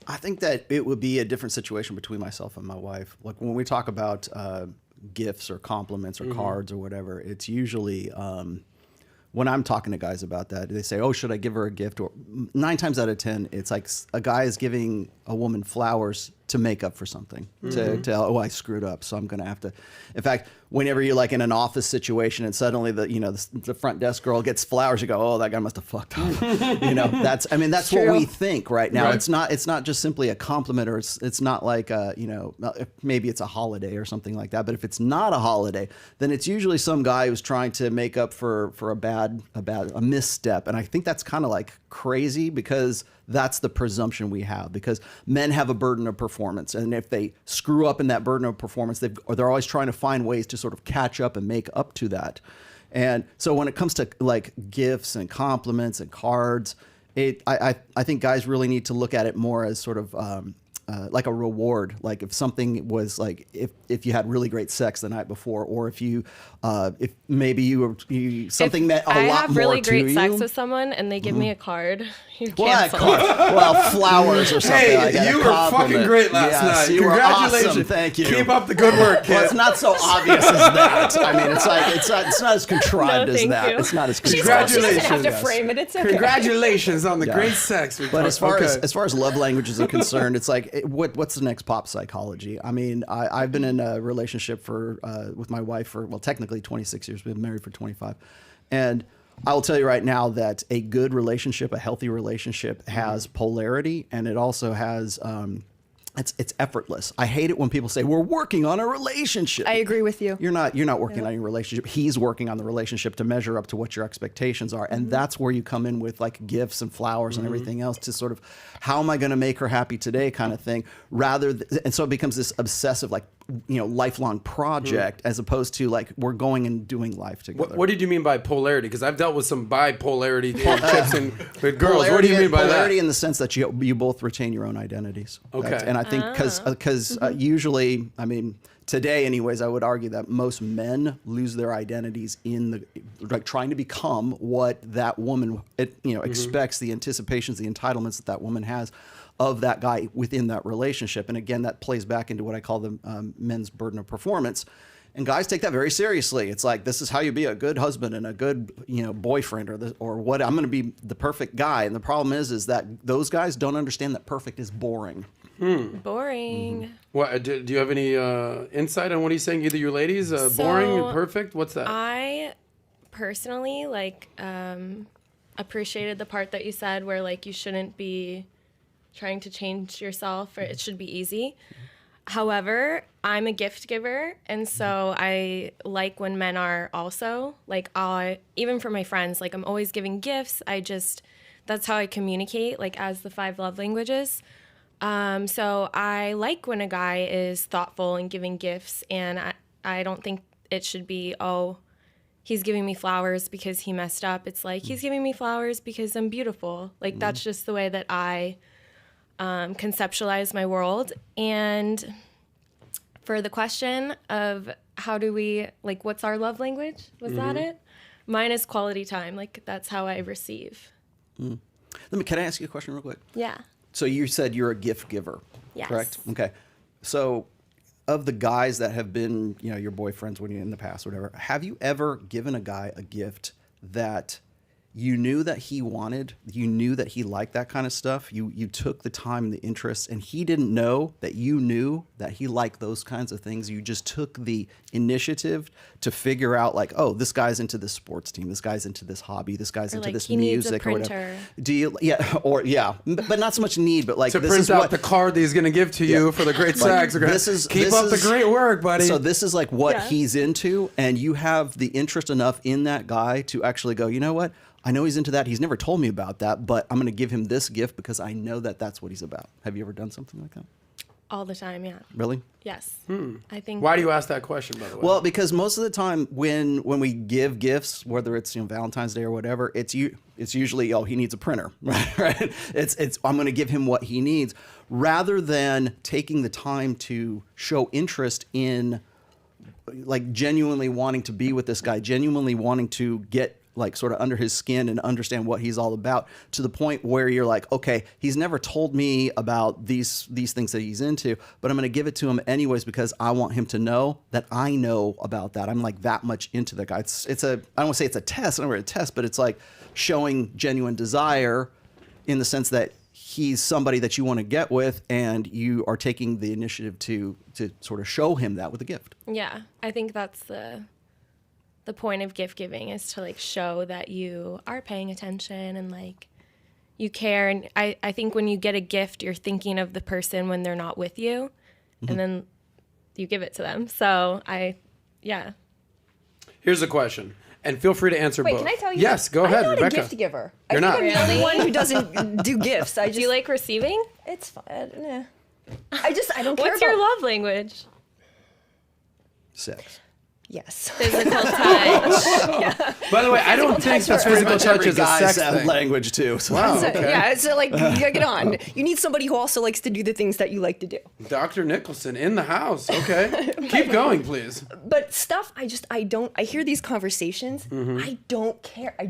I think that it would be a different situation between myself and my wife. Like when we talk about gifts or compliments or cards or whatever, it's usually when I'm talking to guys about that, they say, "Oh, should I give her a gift?" Or 9 times out of 10, it's like a guy is giving a woman flowers to make up for something. To I screwed up, so I'm going to have to. In fact, whenever you're like in an office situation and suddenly the front desk girl gets flowers, you go, "Oh, that guy must have fucked up." That's what we think right now. Right. It's not just simply a compliment, or it's not like maybe it's a holiday or something like that. But if it's not a holiday, then it's usually some guy who's trying to make up for a misstep. And I think that's kind of like crazy, because that's the presumption we have, because men have a burden of performance, and if they screw up in that burden of performance, they're always trying to find ways to sort of catch up and make up to that. And so when it comes to like gifts and compliments and cards, I think guys really need to look at it more as sort of like a reward. Like if something was like, if you had really great sex the night before, or if maybe something meant a lot more to you. I have really great sex with someone and they give me a card. Well, flowers or something. Hey, like that. you were fucking great last night. You Congratulations. were awesome. Thank you. Keep up the good work, kid. Well, it's not so obvious as that. I mean, it's not as contrived as thank that. you. It's not as She contrived. doesn't have to Congratulations. frame it. It's okay. Congratulations on the Yeah. great sex. But as far as love languages are concerned, it's like, what's the next pop psychology? I mean, I've been in a relationship with my wife for, well, technically 26 years. We've been married for 25. And I will tell you right now that a good relationship, a healthy relationship, has polarity, and it also has it's effortless. I hate it when people say we're working on a relationship. I agree with you. You're not working on your relationship. He's working on the relationship to measure up to what your expectations are. And that's where you come in with like gifts and flowers and everything else, to sort of, how am I going to make her happy today kind of thing, and so it becomes this obsessive, like, lifelong project, as opposed to like, we're going and doing life together. What did you mean by polarity? Because I've dealt with some bipolarity chips and with girls. What do you mean by that? Polarity in the sense that you both retain your own identities. Okay. And I think because usually, I mean, today anyways, I would argue that most men lose their identities in like trying to become what that woman expects, the anticipations, the entitlements that woman has of that guy within that relationship. And again, that plays back into what I call the men's burden of performance. And guys take that very seriously. It's like, this is how you be a good husband and a good, boyfriend, or what. I'm going to be the perfect guy. And the problem is that those guys don't understand that perfect is boring. Boring. What do you have any insight on what he's saying? Either you ladies, boring, perfect. What's that? I personally appreciated the part that you said where like you shouldn't be trying to change yourself, or it should be easy. However, I'm a gift giver, and so I like when men are also like, even for my friends, like I'm always giving gifts. That's how I communicate, like as the 5 love languages. So I like when a guy is thoughtful and giving gifts, and I don't think it should be, oh, he's giving me flowers because he messed up. It's like, he's giving me flowers because I'm beautiful. Like that's just the way that I conceptualize my world. And for the question of how do we, like, what's our love language? Was that it? Mine is quality time. Like that's how I receive. Can I ask you a question real quick? Yeah. So you said you're a gift giver, Yes. correct? Okay. So of the guys that have been, your boyfriends when you're in the past, whatever, have you ever given a guy a gift that you knew that he wanted, you knew that he liked that kind of stuff, you took the time, the interest, and he didn't know that you knew that he liked those kinds of things? You just took the initiative to figure out, like, oh, this guy's into this sports team, this guy's into this hobby, this guy's into like this he needs a music or whatever. printer. Do you, but not so much need, but like to this print is out what the card that he's going to give to you for the great sex. Keep up the great work, buddy. So this is like what he's into, and you have the interest enough in that guy to actually go, you know what? I know he's into that. He's never told me about that, but I'm going to give him this gift because I know that that's what he's about. Have you ever done something like that? All the time, yeah. Really? Yes. I think. Why do you ask that question, by the way? Well, because most of the time when we give gifts, whether it's Valentine's Day or whatever, it's usually, oh, he needs a printer, right? It's I'm going to give him what he needs, rather than taking the time to show interest in, like, genuinely wanting to be with this guy, genuinely wanting to get like sort of under his skin and understand what he's all about, to the point where you're like, okay, he's never told me about these things that he's into, but I'm going to give it to him anyways because I want him to know that I know about that. I'm like that much into the guy. It's a, I don't want to say it's a test. I don't know a test, but it's like showing genuine desire in the sense that he's somebody that you want to get with, and you are taking the initiative to sort of show him that with a gift. Yeah, I think that's the point of gift giving, is to like show that you are paying attention and like you care. And I think when you get a gift, you're thinking of the person when they're not with you, and then you give it to them. So yeah. Here's a question. And feel free to answer both. Can I tell you? Yes, go ahead, I'm not Rebecca. a gift giver. You're not. I'm the only one who doesn't do gifts. Do you like receiving? It's fine. Nah. I don't care What's your love language? Sex. Yes. Physical touch. By the way, I don't think that physical touch is a sex thing. Language too. So. Wow, So, okay. yeah, so like you gotta get on. You need somebody who also likes to do the things that you like to do. Dr. Nicholson in the house. Okay. Keep going, please. But stuff, I hear these conversations. I don't care. I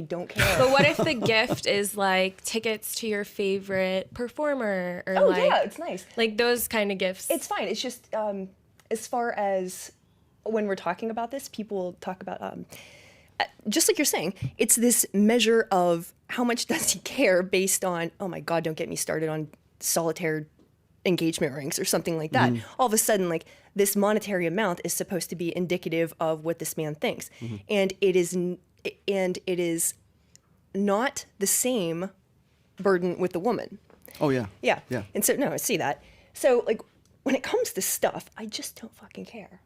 don't care. But what if the gift is like tickets to your favorite performer, or Oh like, yeah, it's nice. like those kind of gifts? It's fine. It's just as far as when we're talking about this, people talk about just like you're saying, it's this measure of how much does he care based on, oh my God, don't get me started on solitaire engagement rings or something like that. All of a sudden, like this monetary amount is supposed to be indicative of what this man thinks, and it is not the same burden with the woman. Oh yeah. Yeah. Yeah. And so, no, I see that. So, like, when it comes to stuff, I just don't fucking care.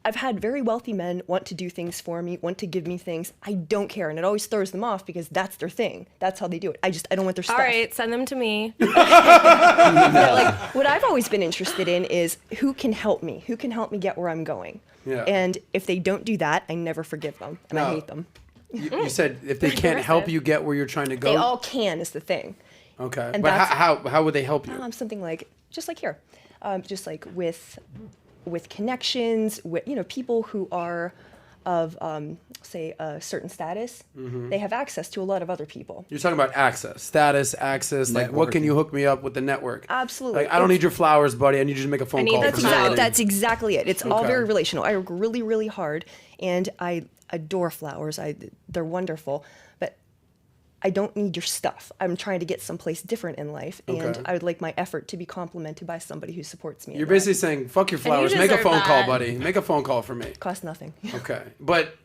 I've had very wealthy men want to do things for me, want to give me things. I don't care. And it always throws them off because that's their thing. That's how they do it. I don't want their stuff. All right, send them to me. But, like, what I've always been interested in is who can help me? Who can help me get where I'm going? Yeah. And if they don't do that, I never forgive them. And I hate them. You said if they can't help you get where you're trying to go. They all can is the thing. Okay. And But that's- how would they help you? Something like, just like here, just like with connections, with people who are of say a certain status, they have access to a lot of other people. You're talking about access, like what can you hook me up with the network? Absolutely. Like I don't need your flowers, buddy. I need you to make a phone need call. the for time. somebody. That's exactly it. It's all Okay. very relational. I work really, really hard, and I adore flowers. They're wonderful, but I don't need your stuff. I'm trying to get someplace different in life, and Okay. I would like my effort to be complimented by somebody who supports me. in You're that. basically saying, fuck your flowers. Make a deserve phone call, that. buddy. Make a phone call for me. Costs nothing. Okay. But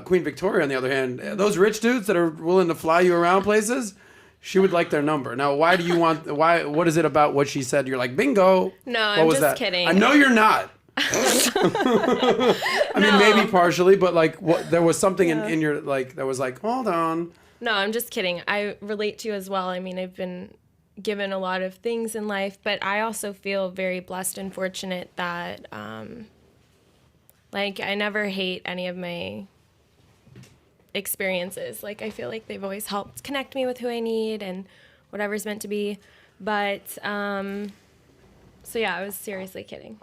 Queen Victoria, on the other hand, those rich dudes that are willing to fly you around places, she would like their number. Now, why do you want, what is it about what she said? You're like, bingo. No, What I'm was just that? kidding. I know you're not. I mean, maybe partially, but like, there was something in your, like, that was like, hold on. No, I'm just kidding. I relate to you as well. I mean, I've been given a lot of things in life, but I also feel very blessed and fortunate that, like, I never hate any of my experiences. Like, I feel like they've always helped connect me with who I need and whatever's meant to be. But, so yeah, I was seriously kidding.